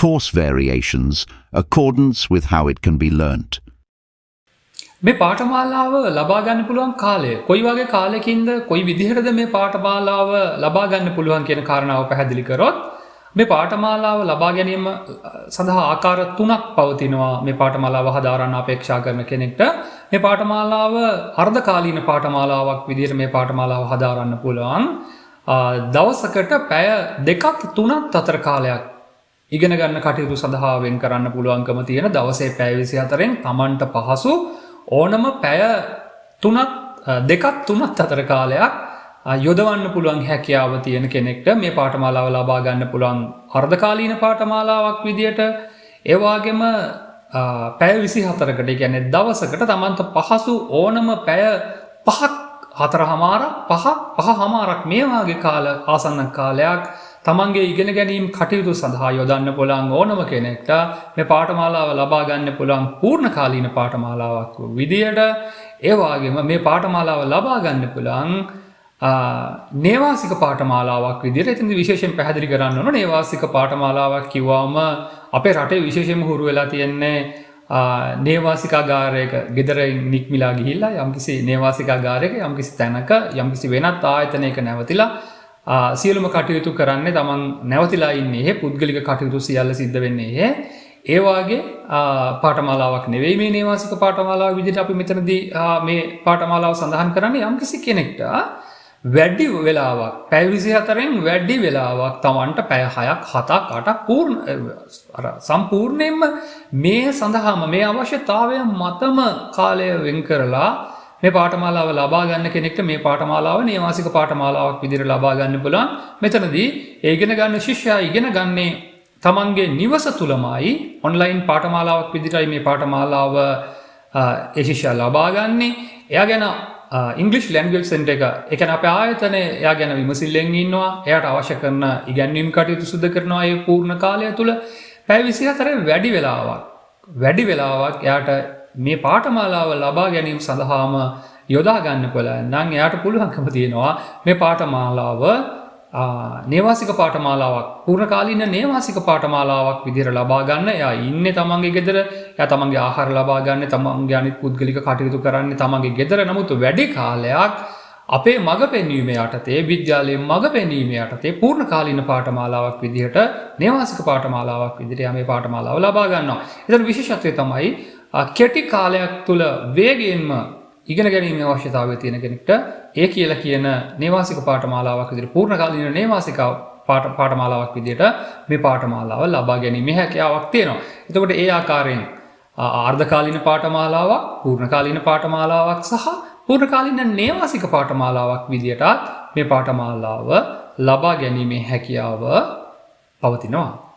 course variations, accordance with how it can be learnt. මේ පාඨමාලාව ලබා ගන්න පුළුවන් කාලය කොයි වගේ කාලයකින්ද කොයි විදිහටද මේ පාඨමාලාව ලබා ගන්න පුළුවන් කියන කාරණාව පැහැදිලි කරොත් මේ පාඨමාලාව ලබා ගැනීම සඳහා ආකාර තුනක් පවතිනවා මේ පාඨමාලාව හදාරන්න අපේක්ෂා කරන කෙනෙක්ට මේ පාඨමාලාව අර්ධකාලීන පාඨමාලාවක් විදිහට මේ පාඨමාලාව හදාරන්න පුළුවන් දවසකට පැය 2-3 අතර කාලයක් ඉගෙන ගන්න කටයුතු සඳහා වෙන් කරන්න පුළුවන්කම තියෙන දවසේ පැය 24න් Tamanට පහසු ඕනම පැය 2-3 අතර කාලයක් යොදවන්න පුළුවන් හැකියාව තියෙන කෙනෙක්ට මේ පාඨමාලාව ලබා ගන්න පුළුවන් අර්ධකාලීන පාඨමාලාවක් විදියට ඒ වගේම පැය 24කට කියන්නේ දවසකට Tamanට පහසු ඕනම පැය 5ක් 4:00 මේ වගේ කාල ආසන්න කාලයක් තමන්ගේ ඉගෙන ගැනීම කටයුතු සඳහා යොදන්න පුළුවන් ඕනම කෙනෙක්ට මේ පාඨමාලාව ලබා ගන්න පුළුවන් පූර්ණ කාලීන පාඨමාලාවක් විදියට ඒ වගේම මේ පාඨමාලාව ලබා ගන්න පුළුවන් නේවාසික පාඨමාලාවක් විදියට එතනදි විශේෂයෙන් පැහැදිලි කරන්න ඕන නේවාසික පාඨමාලාවක් කිව්වම අපේ රටේ විශේෂයෙන්ම හුරු වෙලා තියෙන්නේ නේවාසිකාගාරයක ගෙදරින් නික්මිලා ගිහිල්ලා යම්කිසි නේවාසිකාගාරයක යම්කිසි තැනක යම්කිසි වෙනත් ආයතනයක නැවතිලා සියලුම කටයුතු කරන්නේ තමන් නැවතිලා ඉන්නේ එහෙ පුද්ගලික කටයුතු සියල්ල සිද්ධ වෙන්නේ එහෙ ඒ වාගේ පාඨමාලාවක් නෙවෙයි මේ නේවාසික පාඨමාලාව විදිහට අපි මෙතනදී මේ පාඨමාලාව සඳහන් කරන්නේ යම්කිසි කෙනෙක්ට වැඩි වෙලාවක් පැය 24න් වැඩි වෙලාවක් තමන්ට පැය 6ක් 7ක් 8ක් සම්පූර්ණයෙන්ම මේ සඳහාම මේ අවශ්‍යතාවය මතම කාලය වෙන් කරලා මේ පාඨමාලාව ලබා ගන්න කෙනෙක්ට මේ පාඨමාලාව නේවාසික පාඨමාලාවක් විදිහට ලබා ගන්න පුළුවන්. මෙතනදී ඒ ඉගෙන ගන්න ශිෂ්‍යයා ඉගෙන ගන්නේ තමන්ගේ නිවස තුලමයි ඔන්ලයින් පාඨමාලාවක් විදිහටයි මේ පාඨමාලාව ඒ ශිෂ්‍යයා ලබා ගන්නේ. එයා ගැන English language center එක ඒ කියන්නේ අපේ ආයතනයේ එයා ගැන විමසිල්ලෙන් ඉන්නවා. එයාට අවශ්‍ය කරන ඉගැන්වීම් කටයුතු සිදු කරනවා මේ පූර්ණ කාලය තුල. පැය 24 වැඩි වෙලාවක් එයාට මේ පාඨමාලාව ලබා ගැනීම සඳහාම යොදා ගන්න පුළුවන් නම් එයාට පුළුවන්කම තියෙනවා මේ පාඨමාලාව නේවාසික පාඨමාලාවක් පූර්ණ කාලීන නේවාසික පාඨමාලාවක් විදිහට ලබා ගන්න. එයා ඉන්නේ තමන්ගේ ගෙදර, එයා තමන්ගේ ආහාර ලබා ගන්න, තමන්ගේ අනිත් පුද්ගලික කටයුතු කරන්නේ තමන්ගේ ගෙදර. නමුත් වැඩි කාලයක් අපේ මඟ පෙන්වීම යටතේ විද්‍යාලයේ මඟ පෙන්වීම යටතේ පූර්ණ කාලීන පාඨමාලාවක් විදිහට නේවාසික පාඨමාලාවක් විදිහට යා මේ පාඨමාලාව ලබා ගන්නවා. ඒතර විශේෂත්වය තමයි කෙටි කාලයක් තුළ වේගයෙන්ම ඉගෙන ගැනීමේ අවශ්‍යතාවය තියෙන කෙනෙක්ට ඒ කියලා කියන නේවාසික පාඨමාලාවක් විදිහට පූර්ණ කාලීන නේවාසික පාඨමාලාවක් විදිහට මේ පාඨමාලාව ලබා ගැනීමේ හැකියාවක් තියෙනවා. එතකොට ඒ ආකාරයෙන් අර්ධකාලීන පාඨමාලාවක්, පූර්ණ කාලීන පාඨමාලාවක් සහ පූර්ණ කාලීන නේවාසික පාඨමාලාවක් විදිහට මේ පාඨමාලාව ලබා ගැනීමේ හැකියාව පවතිනවා.